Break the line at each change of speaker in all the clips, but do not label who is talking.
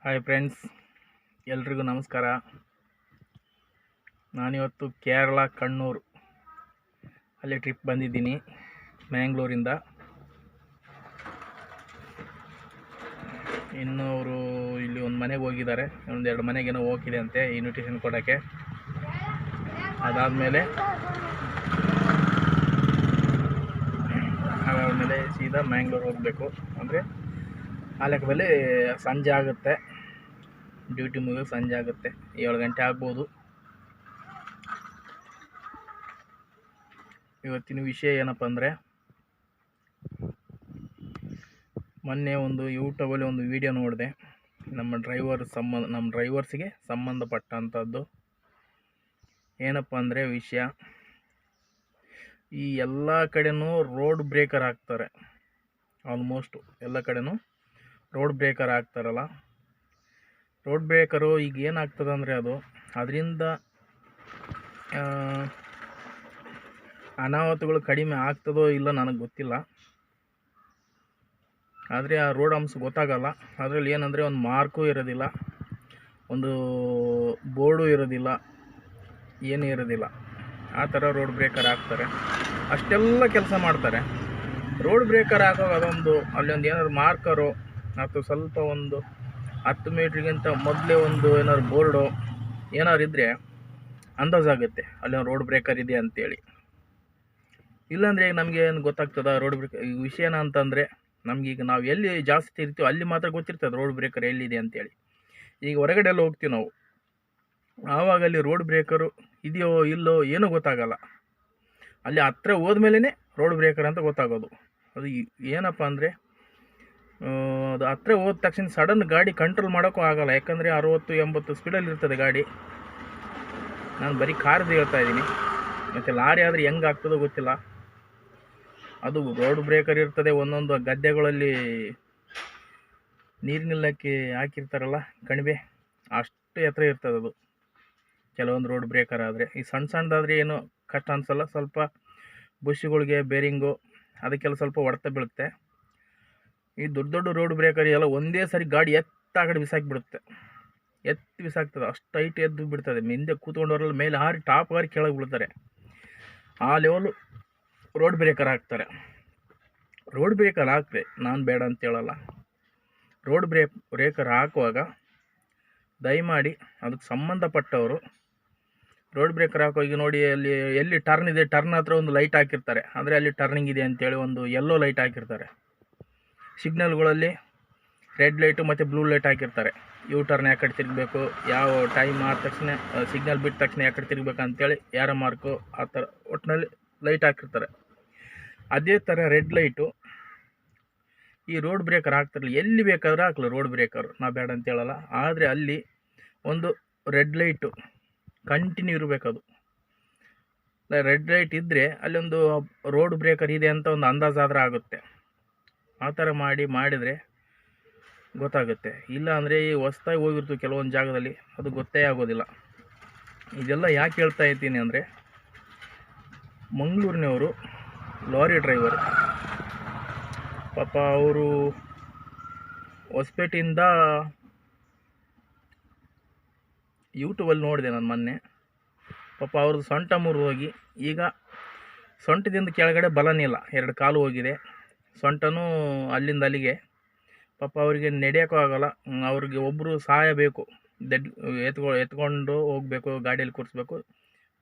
Hi friends, ಎಲ್ರಿಗೂ ನಮಸ್ಕಾರ. ನಾನಿವತ್ತು ಕೇರಳ ಕಣ್ಣೂರು ಅಲ್ಲಿ ಟ್ರಿಪ್ ಬಂದಿದ್ದೀನಿ ಮ್ಯಾಂಗ್ಳೂರಿಂದ. ಇನ್ನು ಅವರು ಇಲ್ಲಿ ಒಂದು ಮನೆಗೆ ಹೋಗಿದ್ದಾರೆ, ಒಂದೆರಡು ಮನೆಗೇನೋ ಹೋಗಿದೆ ಅಂತೆ ಇನ್ವಿಟೇಷನ್ ಕೊಡೋಕ್ಕೆ. ಅದಾದಮೇಲೆ ಸೀದಾ ಮ್ಯಾಂಗ್ಳೂರು ಹೋಗಬೇಕು. ಅಂದರೆ ಆ ಲೆಕ್ಕದಲ್ಲಿ ಸಂಜೆ ಆಗುತ್ತೆ, ಡ್ಯೂಟಿ ಮುಗಿದು ಸಂಜೆ ಆಗುತ್ತೆ, 7 ಗಂಟೆ ಆಗ್ಬೋದು. ಇವತ್ತಿನ ವಿಷಯ ಏನಪ್ಪ ಅಂದರೆ, ಮೊನ್ನೆ ಒಂದು ಯೂಟ್ಯೂಬಲ್ಲಿ ಒಂದು ವಿಡಿಯೋ ನೋಡಿದೆ. ನಮ್ಮ ಡ್ರೈವರ್ಸ್ಗೆ ಸಂಬಂಧಪಟ್ಟಂಥದ್ದು. ಏನಪ್ಪ ಅಂದರೆ ವಿಷಯ, ಈ ಎಲ್ಲ ಕಡೆನೂ ರೋಡ್ ಬ್ರೇಕರ್ ಹಾಕ್ತಾರೆ. ಆಲ್ಮೋಸ್ಟ್ ಎಲ್ಲ ಕಡೆನೂ ರೋಡ್ ಬ್ರೇಕರ್ ಹಾಕ್ತಾರಲ್ಲ. ರೋಡ್ ಬ್ರೇಕರು ಈಗ ಏನಾಗ್ತದೆ ಅಂದರೆ, ಅದರಿಂದ ಅನಾಹುತಗಳು ಕಡಿಮೆ ಆಗ್ತದೋ ಇಲ್ಲ ನನಗೆ ಗೊತ್ತಿಲ್ಲ. ಆದರೆ ಆ ರೋಡ್ ಅಂಶ ಗೊತ್ತಾಗಲ್ಲ. ಅದರಲ್ಲಿ ಏನಂದರೆ, ಒಂದು ಮಾರ್ಕು ಇರೋದಿಲ್ಲ, ಒಂದು ಬೋರ್ಡು ಇರೋದಿಲ್ಲ, ಏನೂ ಇರೋದಿಲ್ಲ. ಆ ಥರ ರೋಡ್ ಬ್ರೇಕರ್ ಹಾಕ್ತಾರೆ. ಅಷ್ಟೆಲ್ಲ ಕೆಲಸ ಮಾಡ್ತಾರೆ. ರೋಡ್ ಬ್ರೇಕರ್ ಹಾಕುವಾಗ ಅಲ್ಲೊಂದು ಏನಾದ್ರು ಮಾರ್ಕರು ಅಥವಾ ಸ್ವಲ್ಪ ಒಂದು 10 ಮೀಟ್ರಿಗಿಂತ ಮೊದಲೇ ಒಂದು ಏನಾದ್ರು ಬೋರ್ಡು ಏನಾದ್ರು ಇದ್ದರೆ ಅಂದಾಜಾಗುತ್ತೆ ಅಲ್ಲಿ ರೋಡ್ ಬ್ರೇಕರ್ ಇದೆ ಅಂತೇಳಿ. ಇಲ್ಲಾಂದರೆ ನಮಗೆ ಏನು ಗೊತ್ತಾಗ್ತದ ರೋಡ್ ಬ್ರೇಕರ್ ವಿಷಯನ ಅಂತಂದರೆ, ನಮಗೀಗ ನಾವು ಎಲ್ಲಿ ಜಾಸ್ತಿ ಇರ್ತೀವೋ ಅಲ್ಲಿ ಮಾತ್ರ ಗೊತ್ತಿರ್ತದೆ ರೋಡ್ ಬ್ರೇಕರ್ ಎಲ್ಲಿದೆ ಅಂತೇಳಿ. ಈಗ ಹೊರಗಡೆ ಎಲ್ಲ ಹೋಗ್ತೀವಿ ನಾವು, ಆವಾಗ ಅಲ್ಲಿ ರೋಡ್ ಬ್ರೇಕರು ಇದೆಯೋ ಇಲ್ಲೋ ಏನೂ ಗೊತ್ತಾಗಲ್ಲ. ಅಲ್ಲಿ ಹತ್ರ ಹೋದ್ಮೇಲೆ ರೋಡ್ ಬ್ರೇಕರ್ ಅಂತ ಗೊತ್ತಾಗೋದು. ಅದು ಏನಪ್ಪ ಅಂದರೆ, ಅದು ಹತ್ರ ಹೋದ ತಕ್ಷಣ ಸಡನ್ ಗಾಡಿ ಕಂಟ್ರೋಲ್ ಮಾಡೋಕ್ಕೂ ಆಗಲ್ಲ. ಯಾಕಂದರೆ 60-80 ಸ್ಪೀಡಲ್ಲಿ ಇರ್ತದೆ ಗಾಡಿ. ನಾನು ಬರೀ ಕಾರ್ದು ಹೇಳ್ತಾ ಇದ್ದೀನಿ, ಮತ್ತು ಲಾರಿ ಆದರೆ ಹೆಂಗೆ ಆಗ್ತದೋ ಗೊತ್ತಿಲ್ಲ. ಅದು ರೋಡ್ ಬ್ರೇಕರ್ ಇರ್ತದೆ. ಒಂದೊಂದು ಗದ್ದೆಗಳಲ್ಲಿ ನೀರು ನಿಲ್ಲಕ್ಕೆ ಹಾಕಿರ್ತಾರಲ್ಲ ಕಣಿವೆ, ಅಷ್ಟು ಎತ್ತರ ಇರ್ತದೆ ಅದು ಕೆಲವೊಂದು ರೋಡ್ ಬ್ರೇಕರ್ ಆದರೆ. ಈ ಸಣ್ಣದಾದರೆ ಏನೋ ಕಷ್ಟ ಅನಿಸಲ್ಲ. ಸ್ವಲ್ಪ ಬುಷ್ಗಳಿಗೆ ಬೇರಿಂಗು ಅದಕ್ಕೆಲ್ಲ ಸ್ವಲ್ಪ ಹೊಡೆತ ಬೀಳುತ್ತೆ. ಈ ದೊಡ್ಡ ರೋಡ್ ಬ್ರೇಕರ್ ಎಲ್ಲ ಒಂದೇ ಸರಿ ಗಾಡಿ ಆ ಕಡೆ ಬಿಸಾಕಿಬಿಡುತ್ತೆ, ಬಿಸಾಕ್ತದೆ. ಅಷ್ಟು ಹೈಟ್ ಎದ್ದು ಬಿಡ್ತದೆ. ಹಿಂದೆ ಕೂತ್ಕೊಂಡವರೆಲ್ಲ ಮೇಲೆ ಹಾರಿ ಟಾಪ್ ಹಾರಿ ಕೆಳಗೆ ಬಿಡ್ತಾರೆ. ಆ ಲೆವೆಲು ರೋಡ್ ಬ್ರೇಕರ್ ಹಾಕ್ತಾರೆ. ರೋಡ್ ಬ್ರೇಕರ್ ಹಾಕ್ರೆ ನಾನು ಬೇಡ ಅಂತ ಹೇಳಲ್ಲ. ರೋಡ್ ಬ್ರೇಕರ್ ಹಾಕುವಾಗ ದಯಮಾಡಿ ಅದಕ್ಕೆ ಸಂಬಂಧಪಟ್ಟವರು ರೋಡ್ ಬ್ರೇಕರ್ ಹಾಕುವಾಗ ನೋಡಿ, ಎಲ್ಲಿ ಟರ್ನ್ ಇದೆ, ಟರ್ನ್ ಹತ್ರ ಒಂದು ಲೈಟ್ ಹಾಕಿರ್ತಾರೆ. ಅಂದರೆ ಅಲ್ಲಿ ಟರ್ನಿಂಗ್ ಇದೆ ಅಂತೇಳಿ ಒಂದು ಯೆಲ್ಲೋ ಲೈಟ್ ಹಾಕಿರ್ತಾರೆ. ಸಿಗ್ನಲ್ಗಳಲ್ಲಿ ರೆಡ್ ಲೈಟು ಮತ್ತು ಬ್ಲೂ ಲೈಟ್ ಹಾಕಿರ್ತಾರೆ. ಯೂ ಟರ್ನ್ ಯಾಕಡೆ ತಿರುಗಬೇಕು, ಯಾವ ಟೈಮ್ ಆದ ತಕ್ಷಣ, ಸಿಗ್ನಲ್ ಬಿಟ್ಟ ತಕ್ಷಣ ಯಾಕಡೆ ತಿರುಗಬೇಕು ಅಂತೇಳಿ ಯಾರ ಮಾರ್ಕು ಆ ಥರ ಒಟ್ಟಿನಲ್ಲಿ ಲೈಟ್ ಹಾಕಿರ್ತಾರೆ. ಅದೇ ಥರ ರೆಡ್ ಲೈಟು ಈ ರೋಡ್ ಬ್ರೇಕರ್ ಹಾಕ್ತಿರಲ್ಲ, ಎಲ್ಲಿ ಬೇಕಾದ್ರೂ ಹಾಕಲಿ ರೋಡ್ ಬ್ರೇಕರ್, ನಾವು ಬೇಡ ಅಂತ ಹೇಳಲ್ಲ. ಆದರೆ ಅಲ್ಲಿ ಒಂದು ರೆಡ್ ಲೈಟು ಕಂಟಿನ್ಯೂ ಇರಬೇಕದು. ರೆಡ್ ಲೈಟ್ ಇದ್ದರೆ ಅಲ್ಲೊಂದು ರೋಡ್ ಬ್ರೇಕರ್ ಇದೆ ಅಂತ ಒಂದು ಅಂದಾಜಾದ್ರೆ ಆಗುತ್ತೆ. ಆ ಥರ ಮಾಡಿದರೆ ಗೊತ್ತಾಗುತ್ತೆ. ಇಲ್ಲ ಅಂದರೆ ಈ ಹೊಸ್ದಾಗಿ ಹೋಗಿರ್ತೀವಿ ಕೆಲವೊಂದು ಜಾಗದಲ್ಲಿ, ಅದು ಗೊತ್ತೇ ಆಗೋದಿಲ್ಲ. ಇದೆಲ್ಲ ಯಾಕೆ ಹೇಳ್ತಾ ಇದ್ದೀನಿ ಅಂದರೆ, ಮಂಗಳೂರಿನವರು ಲಾರಿ ಡ್ರೈವರ್ ಪಾಪ, ಅವರು ಹೊಸಪೇಟೆಯಿಂದ ಯೂಟ್ಯೂಬಲ್ಲಿ ನೋಡಿದೆ ನಾನು ಮೊನ್ನೆ. ಪಾಪ ಅವ್ರದ್ದು ಸೊಂಟ ಮುರಿದು ಹೋಗಿ, ಈಗ ಸೊಂಟದಿಂದ ಕೆಳಗಡೆ ಬಲನೇ ಇಲ್ಲ, 2 ಕಾಲು ಹೋಗಿದೆ. ಸೊಂಟನೂ ಅಲ್ಲಿಂದ ಅಲ್ಲಿಗೆ. ಪಾಪ ಅವರಿಗೆ ನಡೆಯೋಕ್ಕೂ ಆಗಲ್ಲ. ಅವ್ರಿಗೆ ಒಬ್ಬರು ಸಹಾಯ ಬೇಕು. ಎತ್ಕೊಂಡು ಹೋಗಬೇಕು, ಗಾಡಿಯಲ್ಲಿ ಕೂರಿಸ್ಬೇಕು,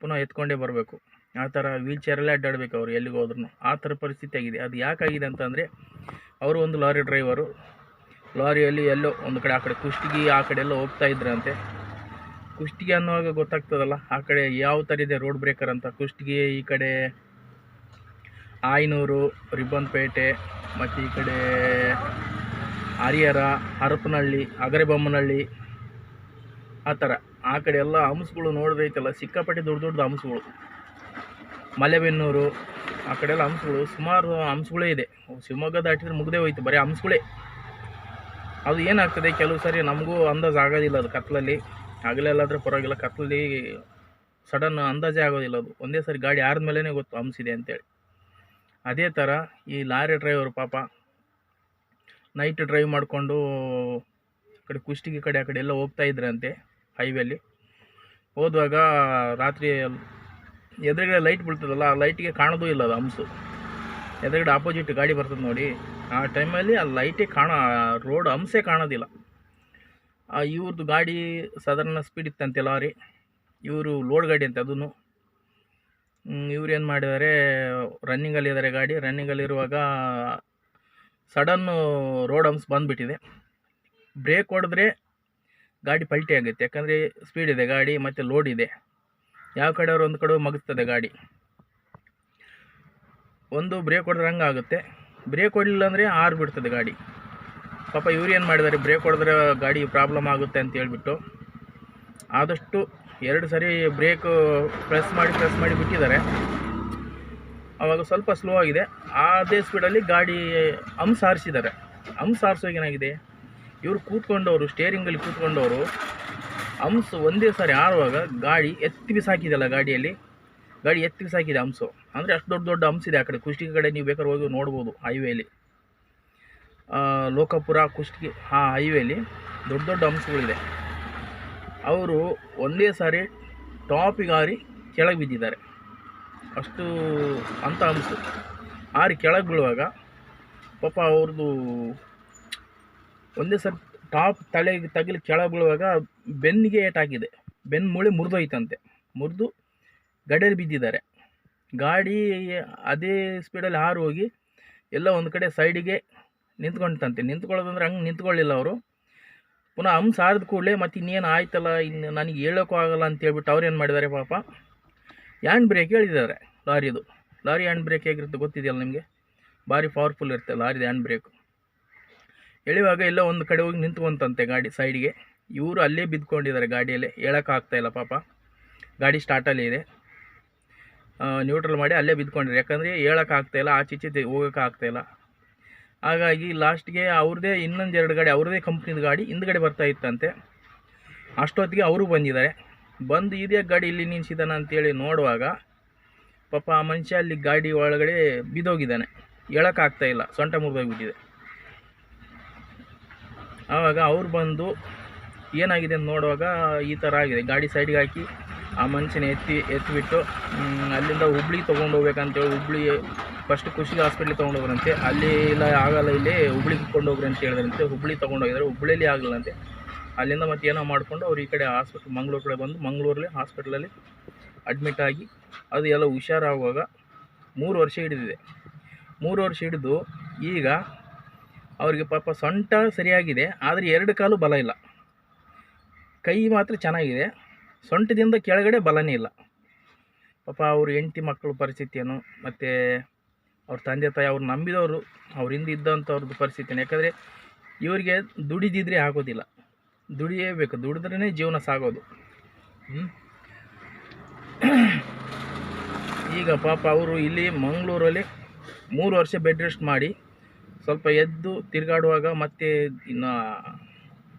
ಪುನಃ ಎತ್ಕೊಂಡೇ ಬರಬೇಕು. ಆ ಥರ ವೀಲ್ ಚೇರಲ್ಲೇ ಅಡ್ಡಾಡಬೇಕು ಅವರು ಎಲ್ಲಿಗೆ ಹೋದ್ರೂ. ಆ ಥರ ಪರಿಸ್ಥಿತಿ ಆಗಿದೆ. ಅದು ಯಾಕಾಗಿದೆ ಅಂತಂದರೆ, ಅವರು ಒಂದು ಲಾರಿ ಡ್ರೈವರು. ಲಾರಿಯಲ್ಲಿ ಎಲ್ಲೋ ಒಂದು ಕಡೆ, ಆ ಕಡೆ ಕುಷ್ಟಗಿ ಆ ಕಡೆ ಎಲ್ಲ ಹೋಗ್ತಾ ಇದ್ರಂತೆ. ಕುಷ್ಟಗಿ ಅನ್ನುವಾಗ ಗೊತ್ತಾಗ್ತದಲ್ಲ ಆ ಕಡೆ ಯಾವ ಥರ ಇದೆ ರೋಡ್ ಬ್ರೇಕರ್ ಅಂತ. ಕುಷ್ಟಗಿ ಈ ಕಡೆ ಆಯನೂರು, ರಿಬ್ಬನ್ಪೇಟೆ, ಮತ್ತು ಈ ಕಡೆ ಹರಿಹರ, ಹರಪನಹಳ್ಳಿ, ಅಗರೆಬೊಮ್ಮನಹಳ್ಳಿ, ಆ ಥರ ಆ ಕಡೆ ಎಲ್ಲ ಹಂಸಗಳು ನೋಡಿದ್ರೈತಲ್ಲ, ಸಿಕ್ಕಾಪಟ್ಟೆ ದೊಡ್ಡ ಹಂಸಗಳು. ಮಲೆಬೆನ್ನೂರು ಆ ಕಡೆ ಎಲ್ಲ ಹಂಸಗಳು, ಸುಮಾರು ಹಂಸಗಳೇ ಇದೆ. ಶಿವಮೊಗ್ಗ ದಾಟಿದ್ರೆ ಮುಗ್ದೇ ಹೋಯ್ತು, ಬರೀ ಹಂಸಗಳೇ. ಅದು ಏನಾಗ್ತದೆ ಕೆಲವು ಸರಿ ನಮಗೂ ಅಂದಾಜು ಆಗೋದಿಲ್ಲ. ಅದು ಕತ್ಲಲ್ಲಿ ಹಗಲೆಲ್ಲಾದರೆ ಪರವಾಗಿಲ್ಲ, ಕತ್ಲಲ್ಲಿ ಸಡನ್ ಅಂದಾಜೇ ಆಗೋದಿಲ್ಲ. ಅದು ಒಂದೇ ಸರಿ ಗಾಡಿ ಆದ್ಮೇಲೆ ಗೊತ್ತು ಹಂಸಿದೆ ಅಂತೇಳಿ. ಅದೇ ಥರ ಈ ಲಾರಿ ಡ್ರೈವರ್ ಪಾಪ ನೈಟ್ ಡ್ರೈವ್ ಮಾಡಿಕೊಂಡು ಕಡೆ ಕುಷ್ಟಗಿ ಕಡೆ ಆ ಕಡೆ ಎಲ್ಲ ಹೋಗ್ತಾ ಇದ್ರಂತೆ ಹೈವೇಲಿ. ಹೋದುವಾಗ ರಾತ್ರಿ ಎದುರುಗಡೆ ಲೈಟ್ ಬೀಳ್ತದಲ್ಲ, ಆ ಲೈಟಿಗೆ ಕಾಣೋದು ಇಲ್ಲ ಅದು ಹಂಸು. ಎದುರುಗಡೆ ಆಪೋಸಿಟ್ ಗಾಡಿ ಬರ್ತದೆ ನೋಡಿ, ಆ ಟೈಮಲ್ಲಿ ಆ ಲೈಟೇ ರೋಡ್ ಹಂಸೇ ಕಾಣೋದಿಲ್ಲ. ಇವ್ರದ್ದು ಗಾಡಿ ಸಾಧಾರಣ ಸ್ಪೀಡ್ ಇತ್ತಂತೆ ಲಾರಿ, ಇವರು ಲೋಡ್ ಗಾಡಿ ಅಂತೆ ಅದನ್ನು. ಇವ್ರು ಏನು ಮಾಡಿದ್ದಾರೆ, ರನ್ನಿಂಗಲ್ಲಿದ್ದಾರೆ ಗಾಡಿ. ರನ್ನಿಂಗಲ್ಲಿರುವಾಗ ಸಡನ್ನು ರೋಡ್ ಹಂಪ್ಸ್ ಬಂದುಬಿಟ್ಟಿದೆ. ಬ್ರೇಕ್ ಹೊಡೆದ್ರೆ ಗಾಡಿ ಪಲ್ಟಿ ಆಗುತ್ತೆ, ಯಾಕಂದರೆ ಸ್ಪೀಡ್ ಇದೆ ಗಾಡಿ ಮತ್ತು ಲೋಡ್ ಇದೆ. ಯಾವ ಕಡೆಯವರು ಒಂದು ಕಡೆ ಮಗುತ್ತದೆ ಗಾಡಿ. ಒಂದು ಬ್ರೇಕ್ ಹೊಡೆದ್ರೆ ಹಂಗಾಗುತ್ತೆ, ಬ್ರೇಕ್ ಹೊಡಲಿಲ್ಲ ಅಂದರೆ ಬಿಡ್ತದೆ ಗಾಡಿ. ಪಾಪ ಇವ್ರು ಏನು ಮಾಡಿದ್ದಾರೆ, ಬ್ರೇಕ್ ಹೊಡೆದ್ರೆ ಗಾಡಿ ಪ್ರಾಬ್ಲಮ್ ಆಗುತ್ತೆ ಅಂತ ಹೇಳ್ಬಿಟ್ಟು ಆದಷ್ಟು 2 ಸರಿ ಬ್ರೇಕ್ ಪ್ರೆಸ್ ಮಾಡಿ ಬಿಟ್ಟಿದ್ದಾರೆ. ಆವಾಗ ಸ್ವಲ್ಪ ಸ್ಲೋ ಆಗಿದೆ. ಅದೇ ಸ್ಪೀಡಲ್ಲಿ ಗಾಡಿ ಹಂಪ್ಸ್ ಹಾರಿಸಿದ್ದಾರೆ. ಹಂಪ್ಸ್ ಹಾರಿಸೋಕೆ ಏನಾಗಿದೆ, ಇವರು ಕೂತ್ಕೊಂಡವರು, ಸ್ಟೇರಿಂಗಲ್ಲಿ ಕೂತ್ಕೊಂಡವರು ಹಂಪ್ಸ್ ಒಂದೇ ಸಾರಿ ಹಾರುವಾಗ ಗಾಡಿ ಎತ್ತಿ ಬಿಸಾಕಿದೆಲ್ಲ, ಗಾಡಿ ಎತ್ತಿ ಬಿಸಾಕಿದೆ ಹಂಪ್ಸು. ಅಂದರೆ ಅಷ್ಟು ದೊಡ್ಡ ಹಂಪ್ಸ್ ಇದೆ ಆ ಕಡೆ ಕುಷ್ಟಗಿ ಕಡೆ. ನೀವು ಬೇಕಾದ್ರೆ ಹೋಗಿ ನೋಡ್ಬೋದು ಹೈವೇಲಿ, ಲೋಕಾಪುರ ಕುಷ್ಟಗಿ ಹೈವೇಲಿ ದೊಡ್ಡ ಹಂಪ್ಸ್ಗಳಿದೆ. ಅವರು ಒಂದೇ ಸಾರಿ ಟಾಪಿಗೆ ಹಾರಿ ಕೆಳಗೆ ಬಿದ್ದಿದ್ದಾರೆ. ಅಷ್ಟು ಅಂಥ ಹಂಪ್ಸು ಹಾರಿ ಕೆಳಗೆ ಬೀಳುವಾಗ ಪಾಪ ಅವ್ರದ್ದು ಒಂದೇ ಸಾರಿ ಟಾಪ್ ತಲೆಗೆ ತಗಲಿ ಕೆಳಗೆ ಬೀಳುವಾಗ ಬೆನ್ನಿಗೆ ಏಟಾಗಿದೆ. ಬೆನ್ನು ಮೂಳೆ ಮುರಿದೋಯ್ತಂತೆ. ಮುರಿದು ಗಡಿಯಲ್ಲಿ ಬಿದ್ದಿದ್ದಾರೆ. ಗಾಡಿ ಅದೇ ಸ್ಪೀಡಲ್ಲಿ ಹಾರು ಹೋಗಿ ಎಲ್ಲ ಒಂದು ಕಡೆ ಸೈಡಿಗೆ ನಿಂತ್ಕೊಂಡಂತೆ. ನಿಂತ್ಕೊಳ್ಳೋದಂದ್ರೆ ಹಂಗೆ ನಿಂತ್ಕೊಳ್ಳಿಲ್ಲ ಅವರು. ಪುನಃ ಹಂಪ್ಸ್ ಹಾರಿದ ಕೂಡಲೇ ಮತ್ತೆ ಇನ್ನೇನು ಆಯ್ತಲ್ಲ, ಇನ್ನು ನನಗೆ ಹೇಳೋಕ್ಕೂ ಆಗಲ್ಲ ಅಂತೇಳ್ಬಿಟ್ಟು ಅವ್ರು ಏನು ಮಾಡಿದ್ದಾರೆ, ಪಾಪ ಹ್ಯಾಂಡ್ ಬ್ರೇಕ್ ಹೇಳಿದ್ದಾರೆ ಲಾರಿದು. ಲಾರಿ ಹ್ಯಾಂಡ್ ಬ್ರೇಕ್ ಹೇಗಿರುತ್ತೆ ಗೊತ್ತಿದೆಯಲ್ಲ ನಿಮಗೆ, ಭಾರಿ ಪವರ್ಫುಲ್ ಇರುತ್ತೆ ಲಾರಿದು ಹ್ಯಾಂಡ್ ಬ್ರೇಕು. ಎಳೆಯುವಾಗ ಎಲ್ಲ ಒಂದು ಕಡೆ ಹೋಗಿ ನಿಂತ್ಕೊಂತಂತೆ ಗಾಡಿ ಸೈಡಿಗೆ. ಇವರು ಅಲ್ಲೇ ಬಿದ್ದುಕೊಂಡಿದ್ದಾರೆ ಗಾಡಿಯಲ್ಲೇ, ಹೇಳೋಕ್ಕಾಗ್ತಾಯಿಲ್ಲ ಪಾಪ. ಗಾಡಿ ಸ್ಟಾರ್ಟಲ್ಲೇ ಇದೆ, ನ್ಯೂಟ್ರಲ್ ಮಾಡಿ ಅಲ್ಲೇ ಬಿದ್ದುಕೊಂಡಿದ್ದಾರೆ. ಯಾಕಂದರೆ ಹೇಳೋಕ್ಕಾಗ್ತಾಯಿಲ್ಲ, ಆಚೆ ಹೋಗೋಕ್ಕಾಗ್ತಾಯಿಲ್ಲ. ಹಾಗಾಗಿ ಲಾಸ್ಟ್ಗೆ ಅವ್ರದ್ದೇ ಇನ್ನೊಂದು 2 ಗಾಡಿ, ಅವ್ರದ್ದೇ ಕಂಪ್ನಿದ ಗಾಡಿ ಹಿಂದ್ಗಡೆ ಬರ್ತಾ ಇತ್ತಂತೆ. ಅಷ್ಟೊತ್ತಿಗೆ ಅವರು ಬಂದಿದ್ದಾರೆ. ಬಂದು ಇದೇ ಗಾಡಿ ಇಲ್ಲಿ ನಿಲ್ಲಿಸಿದಾನೆ ಅಂತೇಳಿ ನೋಡುವಾಗ ಪಾಪ ಆ ಮನುಷ್ಯ ಅಲ್ಲಿ ಗಾಡಿ ಒಳಗಡೆ ಬಿದ್ದೋಗಿದ್ದಾನೆ. ಹೇಳೋಕ್ಕಾಗ್ತಾಯಿಲ್ಲ, ಸೊಂಟ ಮುರಿದೋಗ್ಬಿಟ್ಟಿದೆ. ಆವಾಗ ಅವ್ರು ಬಂದು ಏನಾಗಿದೆ ಅಂತ ನೋಡುವಾಗ ಈ ಥರ ಆಗಿದೆ. ಗಾಡಿ ಸೈಡ್ಗೆ ಹಾಕಿ ಆ ಮನುಷ್ಯನ ಎತ್ತಿಬಿಟ್ಟು ಅಲ್ಲಿಂದ ಹುಬ್ಳಿಗೆ ತೊಗೊಂಡೋಗ್ಬೇಕಂತೇಳಿ, ಹುಬ್ಳಿ ಫಸ್ಟ್ ಕುಷ್ಟಗಿ ಹಾಸ್ಪಿಟ್ಲಿಗೆ ತೊಗೊಂಡೋಗ್ರಂತೆ. ಅಲ್ಲಿ ಇಲ್ಲ ಆಗಲ್ಲ, ಇಲ್ಲಿ ಹುಬ್ಳಿಗೆ ಕೊಂಡೋಗ್ರಿ ಅಂತ ಹೇಳಿದ್ರಂತೆ. ಹುಬ್ಳಿಗೆ ತೊಗೊಂಡೋಗಿದ್ದಾರೆ, ಹುಬ್ಳಿಯಲ್ಲಿ ಆಗಲ್ಲಂತೆ. ಅಲ್ಲಿಂದ ಮತ್ತೆ ಏನೋ ಮಾಡಿಕೊಂಡು ಅವ್ರು ಈ ಕಡೆ ಹಾಸ್ಪಿಟ್ಲ್ ಮಂಗಳೂರು ಕಡೆ ಬಂದು ಮಂಗಳೂರಲ್ಲಿ ಹಾಸ್ಪಿಟ್ಲಲ್ಲಿ ಅಡ್ಮಿಟ್ ಆಗಿ ಅದು ಎಲ್ಲ ಹುಷಾರಾಗುವಾಗ 3 ವರ್ಷ ಹಿಡಿದಿದೆ. 3 ವರ್ಷ ಹಿಡಿದು ಈಗ ಅವ್ರಿಗೆ ಪಾಪ ಸೊಂಟ ಸರಿಯಾಗಿದೆ, ಆದರೆ 2 ಕಾಲು ಬಲ ಇಲ್ಲ. ಕೈ ಮಾತ್ರ ಚೆನ್ನಾಗಿದೆ, ಸೊಂಟದಿಂದ ಕೆಳಗಡೆ ಬಲನೇ ಇಲ್ಲ. ಪಾಪ ಅವ್ರ ಹೆಂಡತಿ ಮಕ್ಕಳ ಪರಿಸ್ಥಿತಿಯನ್ನು ಮತ್ತು ಅವ್ರ ತಂದೆ ತಾಯಿ ಅವ್ರು ನಂಬಿದವರು, ಅವ್ರಿಂದ ಇದ್ದಂಥವ್ರದ್ದು ಪರಿಸ್ಥಿತಿಯನ್ನು. ಯಾಕಂದರೆ ಇವರಿಗೆ ದುಡಿದಿದ್ರೆ ಆಗೋದಿಲ್ಲ, ದುಡಿಯಬೇಕು, ದುಡಿದ್ರೇ ಜೀವನ ಸಾಗೋದು. ಈಗ ಪಾಪ ಅವರು ಇಲ್ಲಿ ಮಂಗಳೂರಲ್ಲಿ 3 ವರ್ಷ ಬೆಡ್ ರೆಸ್ಟ್ ಮಾಡಿ ಸ್ವಲ್ಪ ಎದ್ದು ತಿರುಗಾಡುವಾಗ ಮತ್ತೆ ಇನ್ನು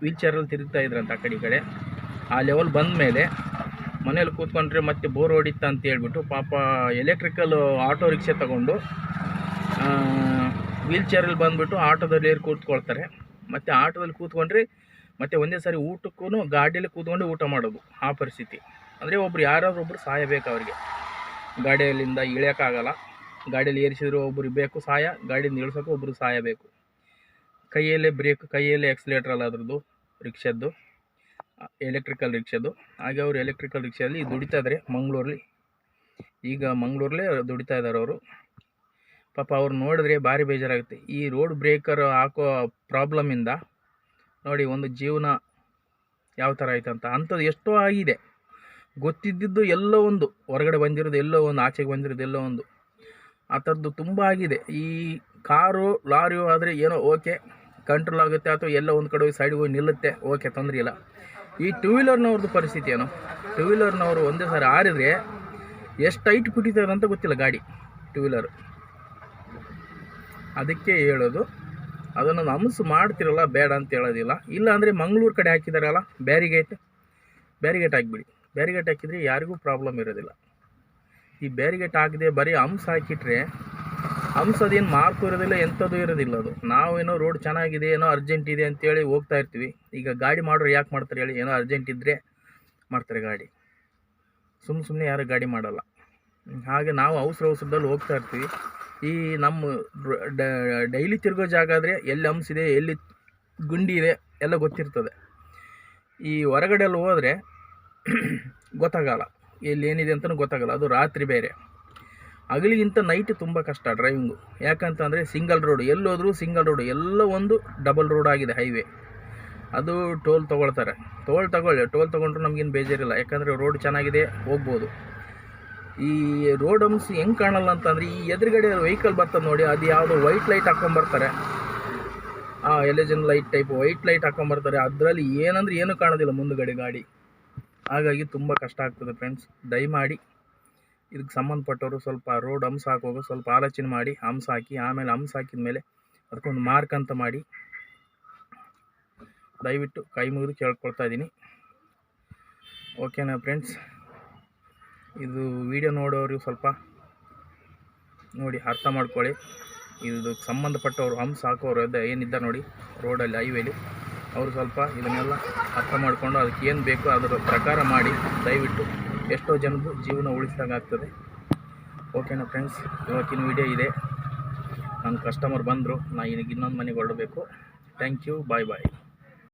ವೀಲ್ಚೇರಲ್ಲಿ ತಿರುಗ್ತಾ ಇದ್ರಂತ ಆ ಕಡೆ ಈ ಕಡೆ. ಆ ಲೆವೆಲ್ ಬಂದ ಮೇಲೆ ಮನೇಲಿ ಕೂತ್ಕೊಂಡ್ರೆ ಮತ್ತೆ ಬೋರ್ ಹೊಡಿತಾ ಅಂತ ಹೇಳ್ಬಿಟ್ಟು ಪಾಪ ಎಲೆಕ್ಟ್ರಿಕಲ್ ಆಟೋ ರಿಕ್ಷಾ ತಗೊಂಡು ವೀಲ್ಚೇರಲ್ಲಿ ಬಂದುಬಿಟ್ಟು ಆಟೋದಲ್ಲಿ ಏರಿ ಕೂತ್ಕೊಳ್ತಾರೆ. ಮತ್ತು ಆಟೋದಲ್ಲಿ ಕೂತ್ಕೊಂಡ್ರೆ ಮತ್ತು ಒಂದೇ ಸಾರಿ ಊಟಕ್ಕೂ ಗಾಡಿಯಲ್ಲಿ ಕೂತ್ಕೊಂಡು ಊಟ ಮಾಡೋದು ಆ ಪರಿಸ್ಥಿತಿ. ಅಂದರೆ ಯಾರಾದ್ರೂ ಒಬ್ಬರು ಸಾಯಬೇಕು ಅವ್ರಿಗೆ. ಗಾಡಿಯಲ್ಲಿಂದ ಇಳಿಯೋಕ್ಕಾಗಲ್ಲ, ಗಾಡಿಯಲ್ಲಿ ಏರಿಸಿದ್ರು ಒಬ್ಬರು ಬೇಕು ಸಹಾಯ, ಗಾಡಿಯಿಂದ ಇಳಿಸೋಕೆ ಒಬ್ಬರು ಸಹಾಯ ಬೇಕು. ಕೈಯಲ್ಲೇ ಬ್ರೇಕ್, ಕೈಯಲ್ಲೇ ಎಕ್ಸಲೇಟ್ರ್ ಅಲ್ಲ ಅದ್ರದ್ದು ರಿಕ್ಷಾದ್ದು, ಎಲೆಕ್ಟ್ರಿಕಲ್ ರಿಕ್ಷಾದ್ದು. ಹಾಗೆ ಅವರು ಎಲೆಕ್ಟ್ರಿಕಲ್ ರಿಕ್ಷಾದಲ್ಲಿ ದುಡಿತಾ ಇದ್ದಾರೆ ಮಂಗಳೂರಲ್ಲಿ. ಈಗ ಮಂಗಳೂರಲ್ಲೇ ದುಡಿತಾ ಇದ್ದಾರೆ ಅವರು. ಪಾಪ ಅವ್ರು ನೋಡಿದ್ರೆ ಭಾರಿ ಬೇಜಾರಾಗುತ್ತೆ. ಈ ರೋಡ್ ಬ್ರೇಕರ್ ಹಾಕೋ ಪ್ರಾಬ್ಲಮಿಂದ ನೋಡಿ ಒಂದು ಜೀವನ ಯಾವ ಥರ ಆಯ್ತಂತ. ಅಂಥದ್ದು ಎಷ್ಟೋ ಆಗಿದೆ, ಗೊತ್ತಿದ್ದಿದ್ದು ಎಲ್ಲೋ ಒಂದು, ಹೊರಗಡೆ ಬಂದಿರೋದು ಎಲ್ಲೋ ಒಂದು, ಆಚೆಗೆ ಬಂದಿರೋದು ಎಲ್ಲೋ ಒಂದು, ಆ ಥರದ್ದು ತುಂಬ ಆಗಿದೆ. ಈ ಕಾರು ಲಾರಿಯು ಆದರೆ ಏನೋ ಓಕೆ ಕಂಟ್ರೋಲ್ ಆಗುತ್ತೆ, ಅಥವಾ ಎಲ್ಲ ಒಂದು ಕಡೆ ಹೋಗಿ ಸೈಡ್ಗೆ ಹೋಗಿ ನಿಲ್ಲುತ್ತೆ, ಓಕೆ ತೊಂದರೆ ಇಲ್ಲ. ಈ 2 ವೀಲರ್ನವ್ರದ್ದು ಪರಿಸ್ಥಿತಿ ಏನು, 2 ವೀಲರ್ನವರು ಒಂದೇ ಸಾರಿ ಹಾರಿದ್ರೆ ಎಷ್ಟು ಹೈಟ್ ಬಿಟ್ಟಿದ್ದಾರೆ ಅಂತ ಗೊತ್ತಿಲ್ಲ ಗಾಡಿ 2 ವೀಲರ್. ಅದಕ್ಕೆ ಹೇಳೋದು, ಅದನ್ನು ಹಂಪ್ಸ್ ಮಾಡ್ತಿರಲ್ಲ ಬೇಡ ಅಂತ ಹೇಳೋದಿಲ್ಲ. ಇಲ್ಲ ಅಂದರೆ ಮಂಗಳೂರು ಕಡೆ ಹಾಕಿದಾರಲ್ಲ ಬ್ಯಾರಿಗೇಟ್ ಹಾಕಿಬಿಡಿ. ಬ್ಯಾರಿಗೇಟ್ ಹಾಕಿದರೆ ಯಾರಿಗೂ ಪ್ರಾಬ್ಲಮ್ ಇರೋದಿಲ್ಲ. ಈ ಬ್ಯಾರಿಗೇಟ್ ಹಾಕದೆ ಬರೀ ಹಂಪ್ಸ್ ಹಾಕಿಟ್ರೆ ಹಂಸದೇನು ಮಾರ್ಕು ಇರೋದಿಲ್ಲ, ಎಂಥದ್ದು ಇರೋದಿಲ್ಲ. ಅದು ನಾವೇನೋ ರೋಡ್ ಚೆನ್ನಾಗಿದೆ, ಏನೋ ಅರ್ಜೆಂಟ್ ಇದೆ ಅಂತೇಳಿ ಹೋಗ್ತಾ ಇರ್ತೀವಿ. ಈಗ ಗಾಡಿ ಮಾಡೋರು ಯಾಕೆ ಮಾಡ್ತಾರೆ ಹೇಳಿ? ಏನೋ ಅರ್ಜೆಂಟ್ ಇದ್ದರೆ ಮಾಡ್ತಾರೆ ಗಾಡಿ, ಸುಮ್ಮನೆ ಯಾರು ಗಾಡಿ ಮಾಡಲ್ಲ. ಹಾಗೆ ನಾವು ಅವಸರದಲ್ಲಿ ಹೋಗ್ತಾ ಇರ್ತೀವಿ. ಈ ನಮ್ಮ ಡೈಲಿ ತಿರುಗೋ ಜಾಗ ಆದರೆ ಎಲ್ಲಿ ಹಂಸಿದೆ, ಎಲ್ಲಿ ಗುಂಡಿ ಇದೆ ಎಲ್ಲ ಗೊತ್ತಿರ್ತದೆ. ಈ ಹೊರಗಡೆ ಎಲ್ಲ ಹೋದರೆ ಗೊತ್ತಾಗಲ್ಲ, ಎಲ್ಲಿ ಏನಿದೆ ಅಂತಲೂ ಗೊತ್ತಾಗಲ್ಲ. ಅದು ರಾತ್ರಿ ಬೇರೆ, ಹಗಲಿಗಿಂತ ನೈಟ್ ತುಂಬ ಕಷ್ಟ ಡ್ರೈವಿಂಗು. ಯಾಕಂತಂದರೆ ಸಿಂಗಲ್ ರೋಡು, ಎಲ್ಲೋದ್ರೂ ಸಿಂಗಲ್ ರೋಡು, ಎಲ್ಲ ಒಂದು ಡಬಲ್ ರೋಡ್ ಆಗಿದೆ ಹೈವೇ. ಅದು ಟೋಲ್ ತೊಗೊಳ್ತಾರೆ, ಟೋಲ್ ತೊಗೊಂಡ್ರು ನಮಗೇನು ಬೇಜಾರಿಲ್ಲ, ಯಾಕಂದರೆ ರೋಡ್ ಚೆನ್ನಾಗಿದೆ, ಹೋಗ್ಬೋದು. ಈ ರೋಡ್ ಹಂಪ್ಸ್ ಹೆಂಗೆ ಕಾಣಲ್ಲ ಅಂತಂದರೆ, ಈ ಎದುರುಗಡೆ ವೆಹಿಕಲ್ ಬರ್ತದೆ ನೋಡಿ, ಅದು ಯಾವುದೋ ವೈಟ್ ಲೈಟ್ ಹಾಕ್ಕೊಂಬರ್ತಾರೆ, halogen light type white light ಹಾಕ್ಕೊಂಬರ್ತಾರೆ. ಅದರಲ್ಲಿ ಏನಂದ್ರೆ ಏನೂ ಕಾಣೋದಿಲ್ಲ ಮುಂದುಗಡೆ ಗಾಡಿ. ಹಾಗಾಗಿ ತುಂಬ ಕಷ್ಟ ಆಗ್ತದೆ ಫ್ರೆಂಡ್ಸ್. ದಯಮಾಡಿ ಇದಕ್ಕೆ ಸಂಬಂಧಪಟ್ಟವರು ಸ್ವಲ್ಪ ರೋಡ್ ಹಂಪ್ಸ್ ಹಾಕುವಾಗ ಸ್ವಲ್ಪ ಆಲೋಚನೆ ಮಾಡಿ ಹಂಪ್ಸ್ ಹಾಕಿ. ಆಮೇಲೆ ಹಂಪ್ಸ್ ಹಾಕಿದ ಮೇಲೆ ಅದಕ್ಕೊಂದು ಮಾರ್ಕ್ ಅಂತ ಮಾಡಿ, ದಯವಿಟ್ಟು ಕೈ ಮುಗಿದು ಕೇಳ್ಕೊಳ್ತಾ ಇದ್ದೀನಿ. ಓಕೆನಾ ಫ್ರೆಂಡ್ಸ್? ಇದು ವಿಡಿಯೋ ನೋಡೋರು ಸ್ವಲ್ಪ ನೋಡಿ ಅರ್ಥ ಮಾಡ್ಕೊಳ್ಳಿ. ಇದಕ್ಕೆ ಸಂಬಂಧಪಟ್ಟವರು ಹಂಪ್ಸ್ ಹಾಕೋರು ಏನಿದ್ದಾರೆ ನೋಡಿ ರೋಡಲ್ಲಿ ಹೈವೇಲಿ, ಅವರು ಸ್ವಲ್ಪ ಇದನ್ನೆಲ್ಲ ಅರ್ಥ ಮಾಡಿಕೊಂಡು ಅದಕ್ಕೆ ಏನು ಬೇಕೋ ಅದರ ಪ್ರಕಾರ ಮಾಡಿ. ದಯವಿಟ್ಟು ಎಷ್ಟೋ ಜನದ್ದು ಜೀವನ ಉಳಿಸಿದಾಗ್ತದೆ. ಓಕೆನಾ ಫ್ರೆಂಡ್ಸ್? ಇವತ್ತಿನ ವಿಡಿಯೋ ಇದೆ. ನನ್ನ ಕಸ್ಟಮರ್ ಬಂದರು, ನಾನು ಇನ್ನೊಂದು ಮನೆಗೆ ಹೊರಡಬೇಕು. Thank you, bye bye.